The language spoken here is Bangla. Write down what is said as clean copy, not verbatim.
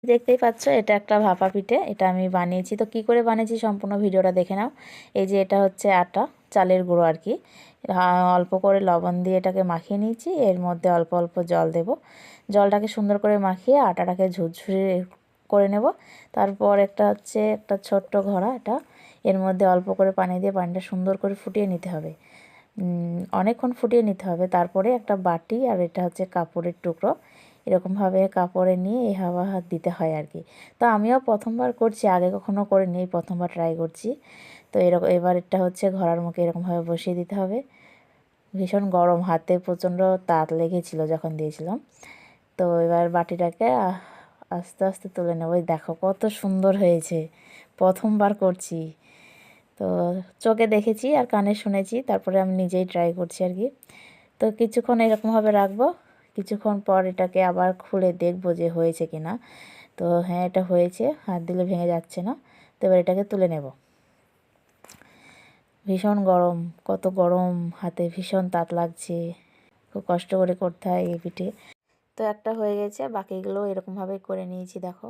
দেখতেই পাচ্ছ এটা একটা ভাপা পিঠে, এটা আমি বানিয়েছি। তো কি করে বানিয়েছি সম্পূর্ণ ভিডিওটা দেখে নাও। এই যে এটা হচ্ছে আটা, চালের গুঁড়ো আর কি। অল্প করে লবণ দিয়ে এটাকে মাখিয়ে নিয়েছি, এর মধ্যে অল্প অল্প জল দেব। জলটাকে সুন্দর করে মাখিয়ে আটাটাকে ঝুরঝুরে করে নেব। তারপর একটা ছোট্ট ঘড়া, এটা এর মধ্যে অল্প করে পানি দিয়ে পানিটা সুন্দর করে ফুটিয়ে নিতে হবে। অনেকক্ষণ ফুটিয়ে নিতে হবে। তারপরে একটা বাটি আর এটা হচ্ছে কাপড়ের টুকরো, এরকমভাবে কাপড়ে নিয়ে এই হাওয়া হাত দিতে হয় আর কি। তো আমিও প্রথমবার করছি, আগে কখনো করিনি, এই প্রথমবার ট্রাই করছি। তো এরকম এবার এটা হচ্ছে ঘোড়ার মুখে এরকমভাবে বসিয়ে দিতে হবে। ভীষণ গরম, হাতে প্রচণ্ড তাপ লেগেছিল যখন দিয়েছিলাম। তো এবার বাটিটাকে আস্তে আস্তে তুলে নেব। ওই দেখো কত সুন্দর হয়েছে, প্রথমবার করছি। তো চোখে দেখেছি আর কানে শুনেছি, তারপরে আমি নিজেই ট্রাই করছি আর কি। তো কিছুক্ষণ এরকমভাবে রাখবো, কিছুক্ষণ পর এটাকে আবার খুলে দেখবো যে হয়েছে কি না। তো হ্যাঁ, এটা হয়েছে, হাত দিলে ভেঙে যাচ্ছে না। তো এবার এটাকে তুলে নেব। ভীষণ গরম, কত গরম, হাতে ভীষণ তাপ লাগছে, খুব কষ্ট করে করতে হয় এই পিঠে। তো একটা হয়ে গেছে, বাকিগুলো এরকমভাবে করে নিয়েছি দেখো।